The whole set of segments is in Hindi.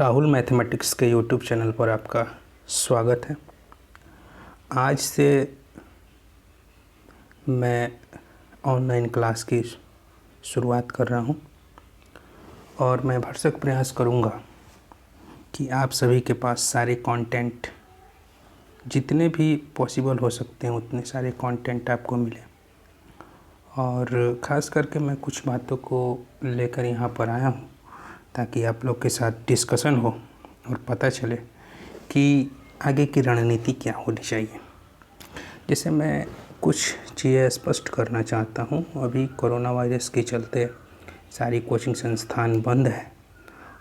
राहुल मैथमेटिक्स के यूट्यूब चैनल पर आपका स्वागत है। आज से मैं ऑनलाइन क्लास की शुरुआत कर रहा हूं और मैं भरसक प्रयास करूंगा कि आप सभी के पास सारे कंटेंट जितने भी पॉसिबल हो सकते हैं उतने सारे कंटेंट आपको मिले। और ख़ास करके मैं कुछ बातों को लेकर यहाँ पर आया हूँ ताकि आप लोग के साथ डिस्कशन हो और पता चले कि आगे की रणनीति क्या होनी चाहिए। जैसे मैं कुछ चीज़ें स्पष्ट करना चाहता हूँ। अभी कोरोना वायरस के चलते सारी कोचिंग संस्थान बंद है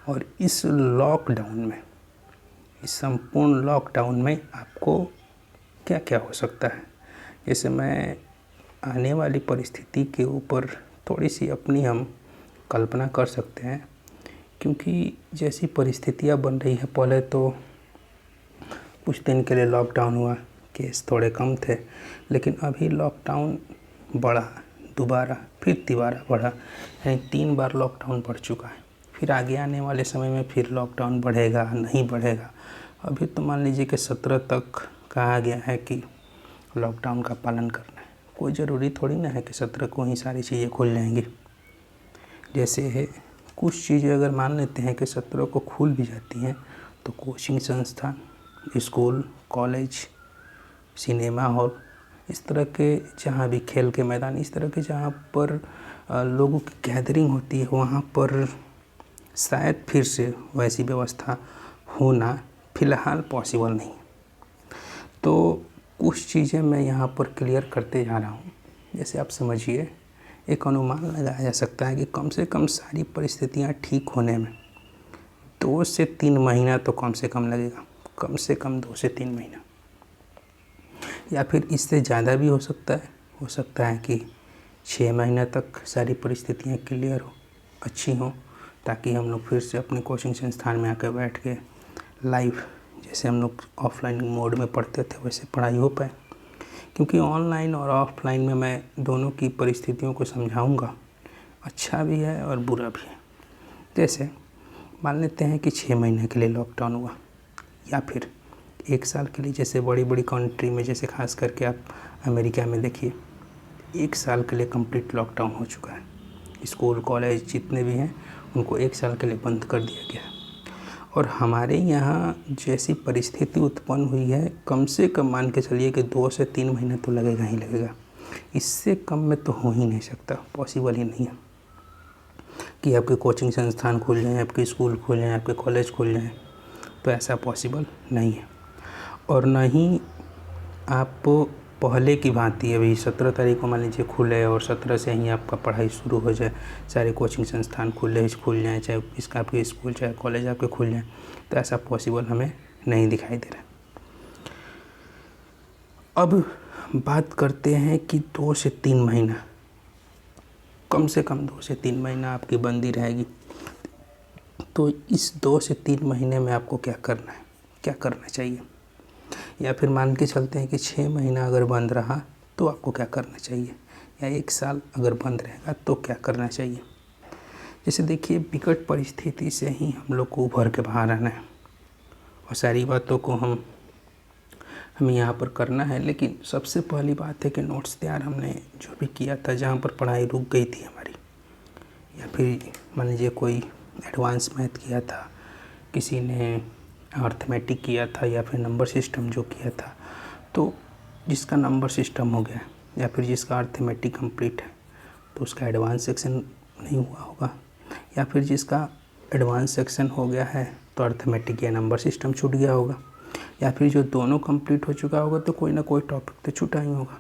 और इस लॉकडाउन में, इस संपूर्ण लॉकडाउन में आपको क्या क्या हो सकता है। जैसे मैं आने वाली परिस्थिति के ऊपर थोड़ी सी अपनी हम कल्पना कर सकते हैं, क्योंकि जैसी परिस्थितियाँ बन रही हैं, पहले तो कुछ दिन के लिए लॉकडाउन हुआ, केस थोड़े कम थे, लेकिन अभी लॉकडाउन बढ़ा, दोबारा फिर तिबारा बढ़ा, यानी 3 बार लॉकडाउन बढ़ चुका है। फिर आगे आने वाले समय में फिर लॉकडाउन बढ़ेगा नहीं बढ़ेगा। अभी तो मान लीजिए कि 17 तक कहा गया है कि लॉकडाउन का पालन करना है। कोई ज़रूरी थोड़ी ना है कि 17 को ही सारी चीज़ें खुल जाएंगी। जैसे है कुछ चीज़ें अगर मान लेते हैं कि 17 को खुल भी जाती हैं तो कोचिंग संस्थान, स्कूल, कॉलेज, सिनेमा हॉल, इस तरह के जहाँ भी खेल के मैदान, इस तरह के जहाँ पर लोगों की गैदरिंग होती है, वहाँ पर शायद फिर से वैसी व्यवस्था होना फ़िलहाल पॉसिबल नहीं। तो कुछ चीज़ें मैं यहाँ पर क्लियर करते जा रहा हूँ। जैसे आप समझिए, एक अनुमान लगाया जा सकता है कि कम से कम सारी परिस्थितियाँ ठीक होने में 2 से 3 महीना तो कम से कम लगेगा। कम से कम 2 से 3 महीना, या फिर इससे ज़्यादा भी हो सकता है। हो सकता है कि 6 महीने तक सारी परिस्थितियाँ क्लियर हो, अच्छी हों, ताकि हम लोग फिर से अपने कोचिंग संस्थान में आकर बैठ के लाइव, जैसे हम लोग ऑफलाइन मोड में पढ़ते थे, वैसे पढ़ाई हो पाए। क्योंकि ऑनलाइन और ऑफलाइन में मैं दोनों की परिस्थितियों को समझाऊंगा, अच्छा भी है और बुरा भी है। जैसे मान लेते हैं कि 6 महीने के लिए लॉकडाउन हुआ, या फिर 1 साल के लिए। जैसे बड़ी बड़ी कंट्री में, जैसे खास करके आप अमेरिका में देखिए, 1 साल के लिए कंप्लीट लॉकडाउन हो चुका है। स्कूल कॉलेज जितने भी हैं उनको 1 साल के लिए बंद कर दिया गया है। और हमारे यहाँ जैसी परिस्थिति उत्पन्न हुई है, कम से कम मान के चलिए कि 2 से 3 महीने तो लगेगा ही लगेगा। इससे कम में तो हो ही नहीं सकता, पॉसिबल ही नहीं है कि आपके कोचिंग संस्थान खुल जाएँ, आपके स्कूल खुल जाएँ, आपके कॉलेज खुल जाएँ। तो ऐसा पॉसिबल नहीं है। और ना ही आप पहले की भांति अभी 17 तारीख को मान लीजिए खुले और 17 से ही आपका पढ़ाई शुरू हो जाए, सारे कोचिंग संस्थान खुल जाएँ, चाहे इसका आपके स्कूल चाहे कॉलेज आपके खुल जाएँ, तो ऐसा पॉसिबल हमें नहीं दिखाई दे रहा। अब बात करते हैं कि 2 से 3 महीना, कम से कम 2 से 3 महीना आपकी बंदी रहेगी। तो इस 2 से 3 महीने में आपको क्या करना है, क्या करना चाहिए। या फिर मान के चलते हैं कि 6 महीना अगर बंद रहा तो आपको क्या करना चाहिए, या 1 साल अगर बंद रहेगा तो क्या करना चाहिए। जैसे देखिए, विकट परिस्थिति से ही हम लोग को उभर के बाहर आना है और सारी बातों को हमें यहाँ पर करना है। लेकिन सबसे पहली बात है कि नोट्स तैयार हमने जो भी किया था, जहाँ पर पढ़ाई रुक गई थी हमारी, या फिर मान लीजिए कोई एडवांस मैथ किया था, किसी ने अर्थमेटिक किया था, या फिर नंबर सिस्टम जो किया था, तो जिसका नंबर सिस्टम हो गया या फिर जिसका अर्थमेटिक कंप्लीट है तो उसका एडवांस सेक्शन नहीं हुआ होगा, या फिर जिसका एडवांस सेक्शन हो गया है तो अर्थमेटिक या नंबर सिस्टम छूट गया होगा, या फिर जो दोनों कंप्लीट हो चुका होगा तो कोई ना कोई टॉपिक तो छूटा ही होगा।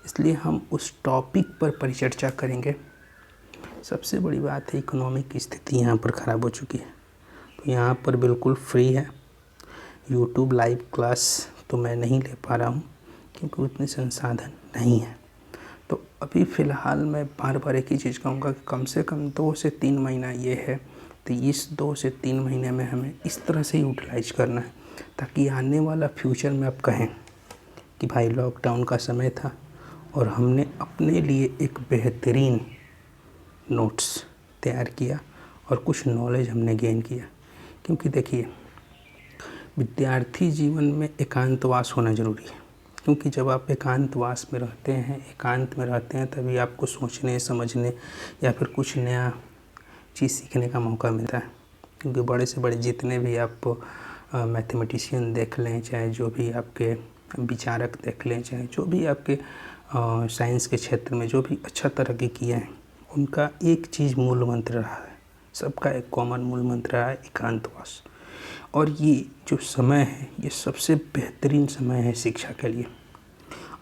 इसलिए हम उस टॉपिक पर परिचर्चा करेंगे। सबसे बड़ी बात है, इकोनॉमिक की स्थिति यहाँ पर ख़राब हो चुकी है, तो यहाँ पर बिल्कुल फ्री है। यूट्यूब लाइव क्लास तो मैं नहीं ले पा रहा हूँ क्योंकि उतने संसाधन नहीं है। तो अभी फ़िलहाल मैं बार बार एक ही चीज़ कहूँगा कि कम से कम 2 से 3 महीना ये है, तो इस 2 से 3 महीने में हमें इस तरह से यूटिलाइज करना है ताकि आने वाला फ्यूचर में आप कहें कि भाई लॉकडाउन का समय था और हमने अपने लिए एक बेहतरीन नोट्स तैयार किया और कुछ नॉलेज हमने गेन किया। क्योंकि देखिए, विद्यार्थी जीवन में एकांतवास होना ज़रूरी है। क्योंकि जब आप एकांतवास में रहते हैं, एकांत में रहते हैं, तभी आपको सोचने, समझने या फिर कुछ नया चीज़ सीखने का मौका मिलता है। क्योंकि बड़े से बड़े जितने भी आप मैथमेटिशियन देख लें, चाहे जो भी आपके विचारक देख लें, चाहे जो भी आपके साइंस के क्षेत्र में जो भी अच्छा तरक्की किए हैं, उनका एक चीज़ मूल मंत्र रहा है, सबका एक कॉमन मूल मंत्र रहा है, एकांतवास। और ये जो समय है, ये सबसे बेहतरीन समय है शिक्षा के लिए।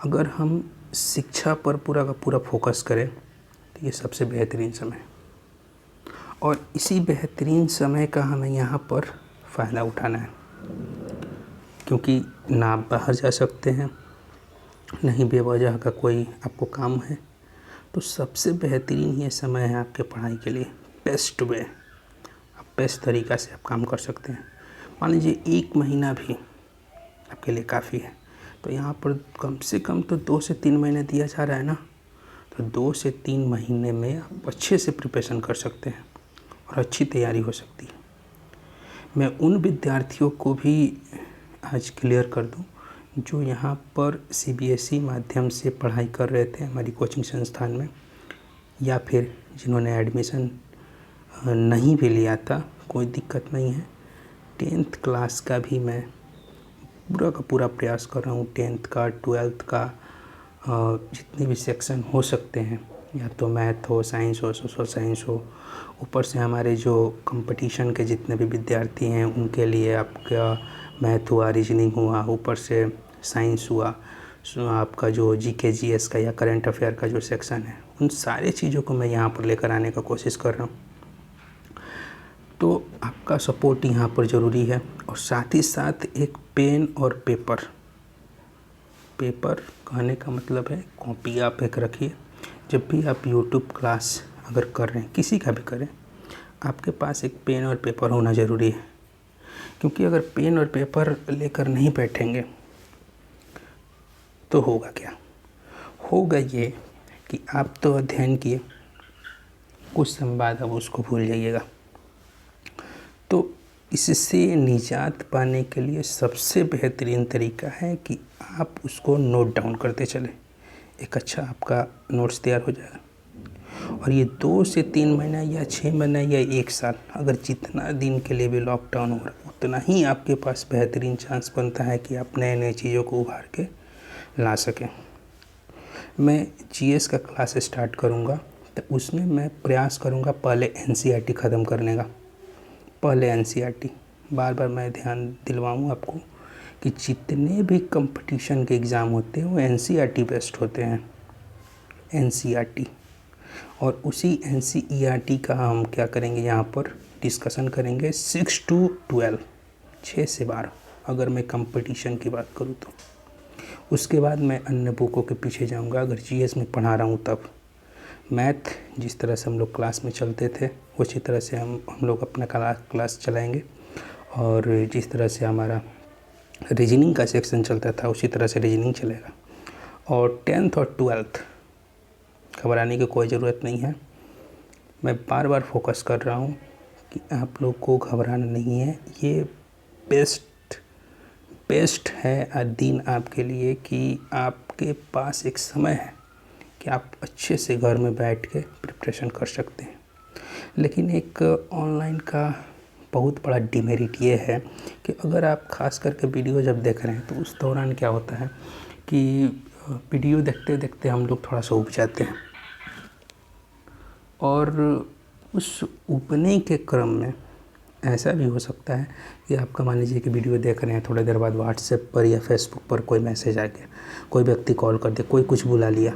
अगर हम शिक्षा पर पूरा का पूरा फोकस करें तो ये सबसे बेहतरीन समय है। और इसी बेहतरीन समय का हमें यहाँ पर फ़ायदा उठाना है। क्योंकि ना आप बाहर जा सकते हैं, नहीं बेवजह का कोई आपको काम है, तो सबसे बेहतरीन ये समय है आपके पढ़ाई के लिए। बेस्ट वे, आप बेस्ट तरीक़ा से आप काम कर सकते हैं। मान लीजिए 1 महीना भी आपके लिए काफ़ी है, तो यहाँ पर कम से कम तो 2 से 3 महीने दिया जा रहा है ना, तो 2 से 3 महीने में आप अच्छे से प्रिपरेशन कर सकते हैं और अच्छी तैयारी हो सकती है। मैं उन विद्यार्थियों को भी आज क्लियर कर दूं जो यहाँ पर CBSE माध्यम से पढ़ाई कर रहे थे हमारी कोचिंग संस्थान में, या फिर जिन्होंने एडमिशन नहीं भी लिया था, कोई दिक्कत नहीं है। 10th क्लास का भी मैं पूरा का पूरा प्रयास कर रहा हूँ। 10th का, 12th का, जितने भी सेक्शन हो सकते हैं, या तो मैथ हो, साइंस हो, सोशल साइंस हो, ऊपर से हमारे जो कंपटीशन के जितने भी विद्यार्थी हैं उनके लिए आपका मैथ हुआ, रीजनिंग हुआ, ऊपर से साइंस हुआ, आपका जो GK GS का या करंट अफेयर का जो सेक्शन है, उन सारे चीज़ों को मैं यहाँ पर लेकर आने का कोशिश कर रहा हूँ। तो आपका सपोर्ट यहाँ पर ज़रूरी है। और साथ ही साथ एक पेन और पेपर कहने का मतलब है कॉपी आप एक रखिए। जब भी आप यूट्यूब क्लास अगर कर रहे हैं, किसी का भी करें, आपके पास एक पेन और पेपर होना ज़रूरी है। क्योंकि अगर पेन और पेपर लेकर नहीं बैठेंगे तो होगा क्या? होगा ये कि आप तो अध्ययन किए, कुछ समय बाद अब उसको भूल जाइएगा। तो इससे निजात पाने के लिए सबसे बेहतरीन तरीका है कि आप उसको नोट डाउन करते चलें। एक अच्छा आपका नोट्स तैयार हो जाएगा। और ये 2 से 3 महीना या 6 महीना या 1 साल, अगर जितना दिन के लिए भी लॉकडाउन हो रहा है, उतना ही आपके पास बेहतरीन चांस बनता है कि आप नए नए चीज़ों को उभार के ला सकें। मैं GS का क्लास स्टार्ट करूँगा तो उसमें मैं प्रयास करूँगा पहले NCERT ख़त्म करने का। पहले NCERT, बार बार मैं ध्यान दिलवाऊँ आपको कि जितने भी कंपटीशन के एग्ज़ाम होते हैं वो NCERT बेस्ड होते हैं, NCERT। और उसी NCERT का हम क्या करेंगे, यहाँ पर डिस्कशन करेंगे 6 to 12, 6 से 12 अगर मैं कंपटीशन की बात करूँ तो। उसके बाद मैं अन्य बुकों के पीछे जाऊँगा अगर GS में पढ़ा रहा हूँ तब। मैथ जिस तरह से हम लोग क्लास में चलते थे उसी तरह से हम लोग अपना क्लास चलाएंगे। और जिस तरह से हमारा रीजनिंग का सेक्शन चलता था उसी तरह से रीजनिंग चलेगा। और 10th और 12th घबराने की कोई ज़रूरत नहीं है। मैं बार बार फोकस कर रहा हूँ कि आप लोग को घबराना नहीं है। ये बेस्ट है दिन आपके लिए कि आपके पास एक समय है कि आप अच्छे से घर में बैठ के प्रिपरेशन कर सकते हैं। लेकिन एक ऑनलाइन का बहुत बड़ा डिमेरिट ये है कि अगर आप ख़ास करके वीडियो जब देख रहे हैं तो उस दौरान क्या होता है कि वीडियो देखते देखते हम लोग थोड़ा सा ऊब जाते हैं। और उस ऊबने के क्रम में ऐसा भी हो सकता है कि आपका मान लीजिए कि वीडियो देख रहे हैं, थोड़ी देर बाद व्हाट्सएप पर या फेसबुक पर कोई मैसेज आ गया, कोई व्यक्ति कॉल कर दे, कोई कुछ बुला लिया,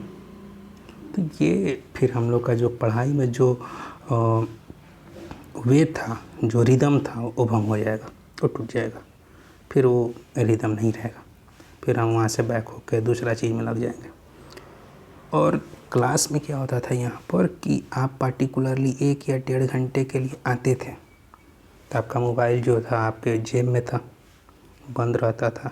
तो ये फिर हम लोग का जो पढ़ाई में जो वे था, जो रिदम था, वो भंग हो जाएगा, वो टूट जाएगा। फिर वो रिदम नहीं रहेगा, फिर हम वहाँ से बैक होकर दूसरा चीज़ में लग जाएंगे। और क्लास में क्या होता था यहाँ पर कि आप पार्टिकुलरली 1 या 1.5 घंटे के लिए आते थे तो आपका मोबाइल जो था आपके जेब में था, बंद रहता था।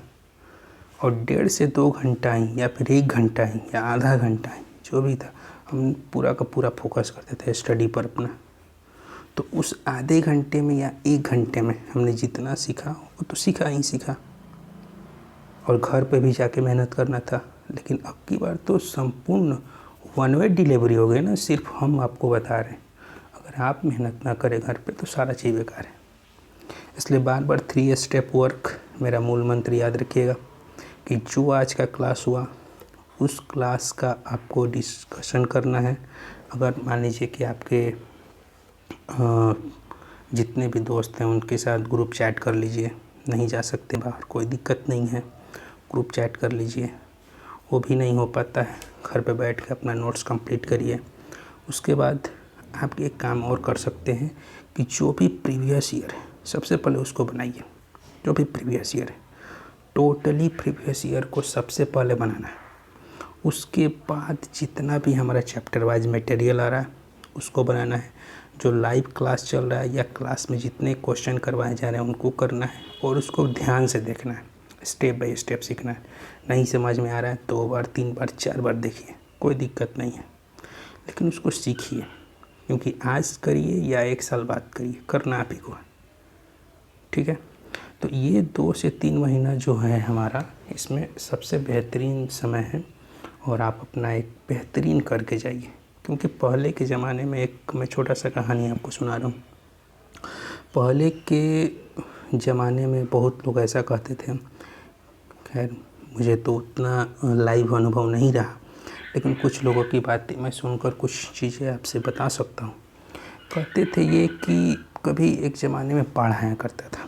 और 1.5 से 2 घंटा ही या फिर 1 घंटा ही या आधा घंटा ही जो भी था, हम पूरा का पूरा फोकस करते थे स्टडी पर अपना। तो उस आधे घंटे में या 1 घंटे में हमने जितना सीखा वो तो सीखा ही सीखा, और घर पे भी जाके मेहनत करना था। लेकिन अब की बार तो संपूर्ण वन वे डिलीवरी हो गई ना, सिर्फ हम आपको बता रहे हैं। अगर आप मेहनत ना करें घर पे तो सारा चीज़ बेकार है। इसलिए बार बार 3 स्टेप वर्क मेरा मूल मंत्र याद रखिएगा कि जो आज का क्लास हुआ उस क्लास का आपको डिस्कशन करना है। अगर मान लीजिए कि आपके जितने भी दोस्त हैं उनके साथ ग्रुप चैट कर लीजिए, नहीं जा सकते बाहर कोई दिक्कत नहीं है, ग्रुप चैट कर लीजिए। वो भी नहीं हो पाता है, घर पे बैठ के अपना नोट्स कंप्लीट करिए। उसके बाद आप एक काम और कर सकते हैं कि जो भी प्रीवियस ईयर है सबसे पहले उसको बनाइए। जो भी प्रीवियस ईयर है टोटली प्रीवियस ईयर को सबसे पहले बनाना है। उसके बाद जितना भी हमारा चैप्टर वाइज मटेरियल आ रहा है उसको बनाना है। जो लाइव क्लास चल रहा है या क्लास में जितने क्वेश्चन करवाए जा रहे हैं उनको करना है और उसको ध्यान से देखना है, स्टेप बाय स्टेप सीखना है। नहीं समझ में आ रहा है 2 बार 3 बार 4 बार देखिए, कोई दिक्कत नहीं है, लेकिन उसको सीखिए। क्योंकि आज करिए या 1 साल बाद करिए, करना आप ही को है। ठीक है, तो ये 2 से 3 महीना जो है हमारा, इसमें सबसे बेहतरीन समय है और आप अपना एक बेहतरीन करके जाइए। क्योंकि पहले के ज़माने में एक मैं छोटा सा कहानी आपको सुना रहा हूँ। पहले के ज़माने में बहुत लोग ऐसा कहते थे, खैर मुझे तो उतना लाइव अनुभव नहीं रहा, लेकिन कुछ लोगों की बातें मैं सुनकर कुछ चीज़ें आपसे बता सकता हूँ। कहते थे ये कि कभी एक ज़माने में बाढ़ आया करता था।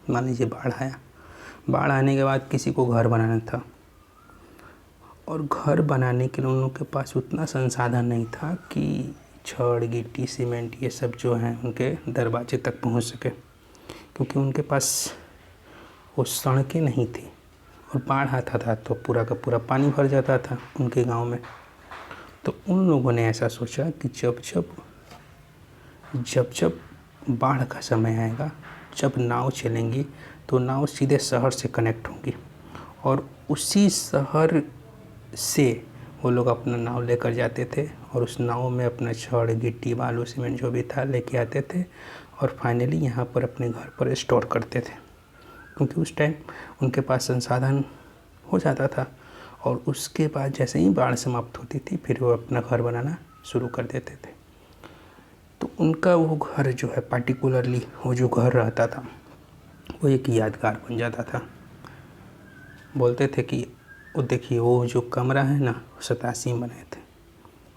मान लीजिए बाढ़ आया, बाढ़ आने के बाद किसी को घर बनाना था और घर बनाने के लिए उन लोगों के पास उतना संसाधन नहीं था कि छड़ गिट्टी सीमेंट ये सब जो है उनके दरवाजे तक पहुंच सके, क्योंकि उनके पास वो सड़कें नहीं थी और बाढ़ आता था तो पूरा का पूरा पानी भर जाता था उनके गांव में। तो उन लोगों ने ऐसा सोचा कि जब बाढ़ का समय आएगा, जब नाव चलेंगी तो नाव सीधे शहर से कनेक्ट होंगी और उसी शहर से वो लोग अपना नाव लेकर जाते थे और उस नाव में अपना छड़ गिट्टी बालू सीमेंट जो भी था लेके आते थे और फाइनली यहाँ पर अपने घर पर स्टोर करते थे। क्योंकि उस टाइम उनके पास संसाधन हो जाता था और उसके बाद जैसे ही बाढ़ समाप्त होती थी फिर वो अपना घर बनाना शुरू कर देते थे। तो उनका वो घर जो है पार्टिकुलरली वो जो घर रहता था वो एक यादगार बन जाता था। बोलते थे कि वो देखिए वो जो कमरा है ना 87 में बनाए थे,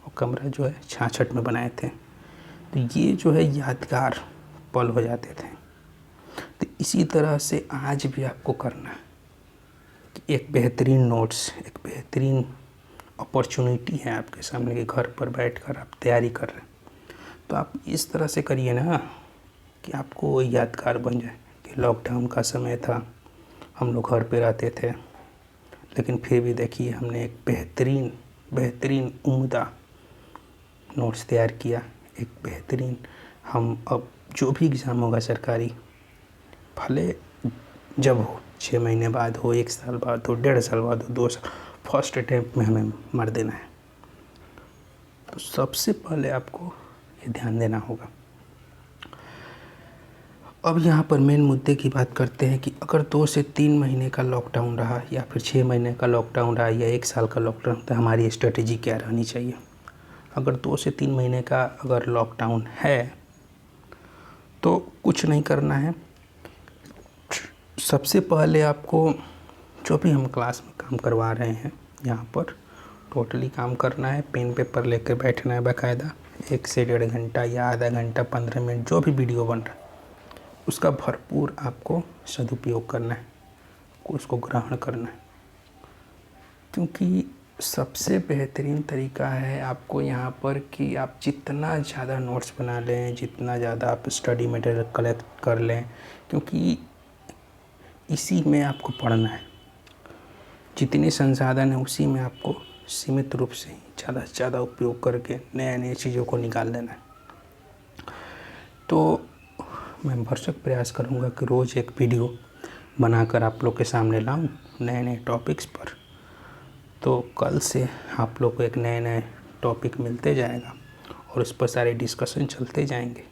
वो कमरा जो है 66 में बनाए थे। तो ये जो है यादगार पल हो जाते थे। तो इसी तरह से आज भी आपको करना है कि एक बेहतरीन नोट्स, एक बेहतरीन अपॉर्चुनिटी है आपके सामने कि घर पर बैठकर आप तैयारी कर रहे हैं। तो आप इस तरह से करिए ना कि आपको यादगार बन जाए कि लॉकडाउन का समय था, हम लोग घर पे रहते थे, लेकिन फिर भी देखिए हमने एक बेहतरीन उम्दा नोट्स तैयार किया। एक बेहतरीन, हम अब जो भी एग्ज़ाम होगा सरकारी, भले जब हो 6 महीने बाद हो, 1 साल बाद हो, 1.5 साल बाद हो, 2 साल, फर्स्ट अटैम्प्ट में हमें मार देना है। तो सबसे पहले आपको ये ध्यान देना होगा। अब यहाँ पर मेन मुद्दे की बात करते हैं कि अगर 2 से 3 महीने का लॉकडाउन रहा या फिर 6 महीने का लॉकडाउन रहा या 1 साल का लॉकडाउन, तो हमारी स्ट्रेटजी क्या रहनी चाहिए। अगर 2 से 3 महीने का अगर लॉकडाउन है तो कुछ नहीं करना है। सबसे पहले आपको जो भी हम क्लास में काम करवा रहे हैं यहाँ पर टोटली काम करना है। पेन पेपर लेकर बैठना है बाकायदा, 1 से 1.5 घंटा या आधा घंटा 15 मिनट जो भी वीडियो बन रहा है उसका भरपूर आपको सदुपयोग करना है, उसको ग्रहण करना है। क्योंकि सबसे बेहतरीन तरीका है आपको यहाँ पर कि आप जितना ज़्यादा नोट्स बना लें, जितना ज़्यादा आप स्टडी मटेरियल कलेक्ट कर लें, क्योंकि इसी में आपको पढ़ना है। जितने संसाधन है उसी में आपको सीमित रूप से ज़्यादा से ज़्यादा उपयोग करके नए चीज़ों को निकाल देना है। तो मैं भरसक प्रयास करूँगा कि रोज़ एक वीडियो बनाकर आप लोग के सामने लाऊं नए टॉपिक्स पर। तो कल से आप लोग को एक नए टॉपिक मिलते जाएगा और उस पर सारे डिस्कशन चलते जाएंगे।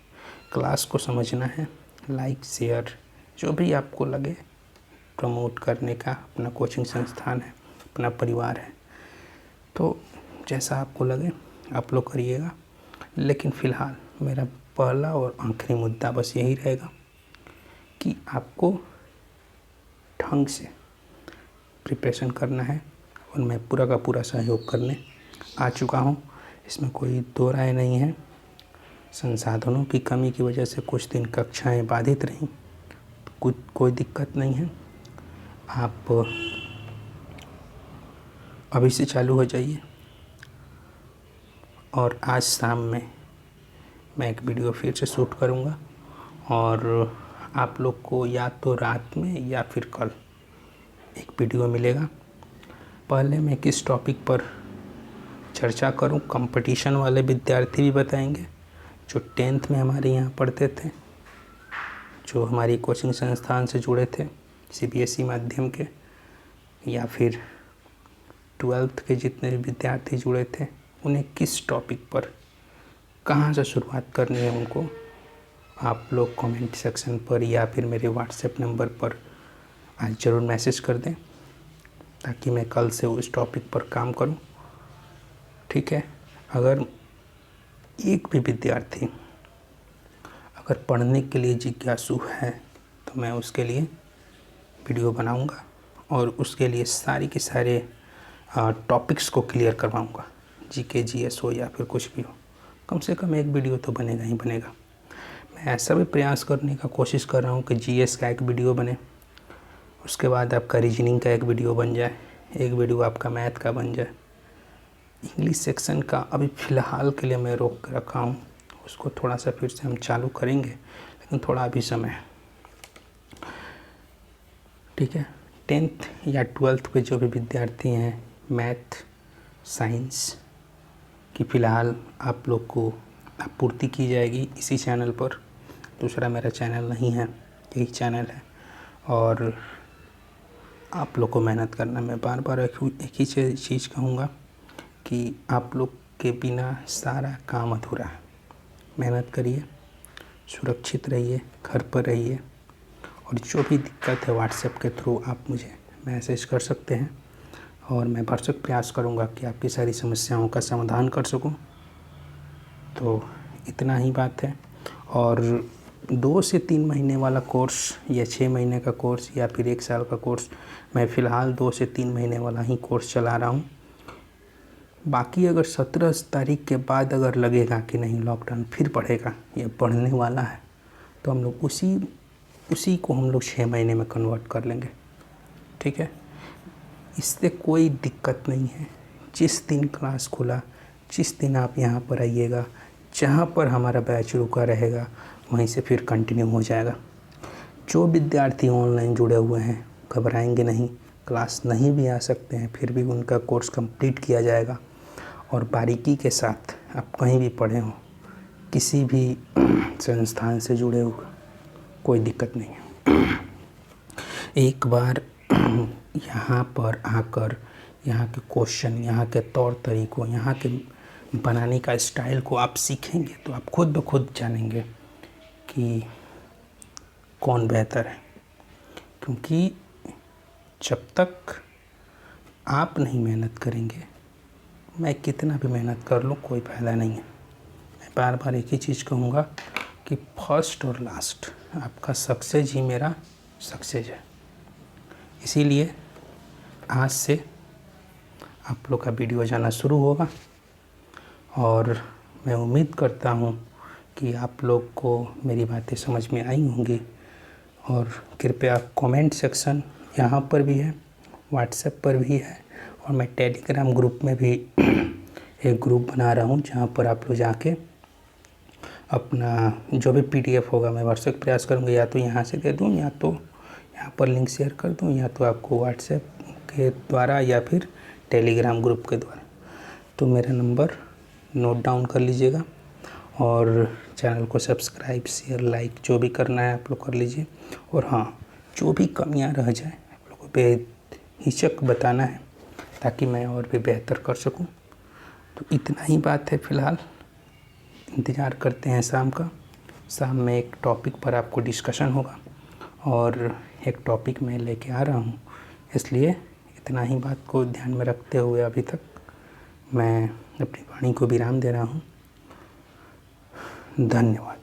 क्लास को समझना है, लाइक शेयर जो भी आपको लगे प्रमोट करने का। अपना कोचिंग संस्थान है, अपना परिवार है, तो जैसा आपको लगे आप लोग करिएगा। लेकिन फ़िलहाल मेरा पहला और आखिरी मुद्दा बस यही रहेगा कि आपको ढंग से प्रिपरेशन करना है, और मैं पूरा का पूरा सहयोग करने आ चुका हूँ, इसमें कोई दो राय नहीं है। संसाधनों की कमी की वजह से कुछ दिन कक्षाएं बाधित रहीं, कुछ कोई दिक्कत नहीं है। आप अभी से चालू हो जाइए, और आज शाम में मैं एक वीडियो फिर से शूट करूँगा, और आप लोग को या तो रात में या फिर कल एक वीडियो मिलेगा। पहले मैं किस टॉपिक पर चर्चा करूं, कंपटीशन वाले विद्यार्थी भी बताएंगे जो 10th में हमारे यहाँ पढ़ते थे, जो हमारी कोचिंग संस्थान से जुड़े थे CBSE माध्यम के, या फिर 12th के जितने भी विद्यार्थी जुड़े थे, उन्हें किस टॉपिक पर कहाँ से शुरुआत करनी है उनको आप लोग कमेंट सेक्शन पर या फिर मेरे व्हाट्सएप नंबर पर आज ज़रूर मैसेज कर दें, ताकि मैं कल से उस टॉपिक पर काम करूं। ठीक है, अगर एक भी विद्यार्थी अगर पढ़ने के लिए जिज्ञासु है तो मैं उसके लिए वीडियो बनाऊंगा, और उसके लिए सारी के सारे टॉपिक्स को क्लियर करवाऊंगा, GK GS हो या फिर कुछ भी हो। कम से कम एक वीडियो तो बनेगा ही बनेगा। मैं ऐसा भी प्रयास करने का कोशिश कर रहा हूँ कि GS का एक वीडियो बने, उसके बाद आपका रीजनिंग का एक वीडियो बन जाए, एक वीडियो आपका मैथ का बन जाए। इंग्लिश सेक्शन का अभी फ़िलहाल के लिए मैं रोक के रखा हूँ, उसको थोड़ा सा फिर से हम चालू करेंगे, लेकिन थोड़ा अभी समय है। ठीक है, 10th या 12th के जो भी विद्यार्थी हैं, मैथ साइंस की फ़िलहाल आप लोग को आपूर्ति की जाएगी इसी चैनल पर। दूसरा मेरा चैनल नहीं है, यही चैनल है, और आप लोग को मेहनत करना। मैं बार बार एक ही चीज़ कहूँगा कि आप लोग के बिना सारा काम अधूरा है। मेहनत करिए, सुरक्षित रहिए, घर पर रहिए, और जो भी दिक्कत है व्हाट्सएप के थ्रू आप मुझे मैसेज कर सकते हैं, और मैं भरसक प्रयास करूँगा कि आपकी सारी समस्याओं का समाधान कर सकूँ। तो इतना ही बात है। और 2 से 3 महीने वाला कोर्स या 6 महीने का कोर्स या फिर 1 साल का कोर्स, मैं फ़िलहाल 2 से 3 महीने वाला ही कोर्स चला रहा हूँ। बाकी अगर 17 तारीख के बाद अगर लगेगा कि नहीं लॉकडाउन फिर बढ़ेगा, ये बढ़ने वाला है, तो हम लोग उसी को हम लोग 6 महीने में कन्वर्ट कर लेंगे। ठीक है, इससे कोई दिक्कत नहीं है। जिस दिन क्लास खुला, जिस दिन आप यहाँ पर आइएगा, जहाँ पर हमारा बैच रुका रहेगा वहीं से फिर कंटिन्यू हो जाएगा। जो विद्यार्थी ऑनलाइन जुड़े हुए हैं घबराएंगे नहीं, क्लास नहीं भी आ सकते हैं फिर भी उनका कोर्स कंप्लीट किया जाएगा, और बारीकी के साथ आप कहीं भी पढ़े हों, किसी भी संस्थान से जुड़े हो, कोई दिक्कत नहीं है। एक बार यहाँ पर आकर यहाँ के क्वेश्चन, यहाँ के तौर तरीक़ों, यहाँ के बनाने का स्टाइल को आप सीखेंगे तो आप खुद ब खुद जानेंगे कि कौन बेहतर है। क्योंकि जब तक आप नहीं मेहनत करेंगे, मैं कितना भी मेहनत कर लूँ कोई फ़ायदा नहीं है। मैं बार बार एक ही चीज़ कहूँगा कि फर्स्ट और लास्ट आपका सक्सेस ही मेरा सक्सेस है। इसीलिए आज से आप लोग का वीडियो जाना शुरू होगा, और मैं उम्मीद करता हूँ कि आप लोग को मेरी बातें समझ में आई होंगी। और कृपया कमेंट सेक्शन यहाँ पर भी है, व्हाट्सएप पर भी है, और मैं टेलीग्राम ग्रुप में भी एक ग्रुप बना रहा हूँ जहाँ पर आप लोग जाके अपना जो भी PDF होगा मैं व्हाट्सएप प्रयास करूँगा, या तो यहाँ से दे दूँ, या तो यहाँ पर लिंक शेयर कर दूँ, या तो आपको व्हाट्सएप के द्वारा या फिर टेलीग्राम ग्रुप के द्वारा। तो मेरा नंबर नोट डाउन कर लीजिएगा, और चैनल को सब्सक्राइब, शेयर, लाइक जो भी करना है आप लोग कर लीजिए। और हाँ, जो भी कमियां रह जाए आप लोग को बेहिचक बताना है, ताकि मैं और भी बेहतर कर सकूं। तो इतना ही बात है फ़िलहाल, इंतज़ार करते हैं शाम का। शाम में एक टॉपिक पर आपको डिस्कशन होगा और एक टॉपिक मैं लेके आ रहा हूँ, इसलिए इतना ही बात को ध्यान में रखते हुए अभी तक मैं अपनी वाणी को विराम दे रहा हूँ। धन्यवाद।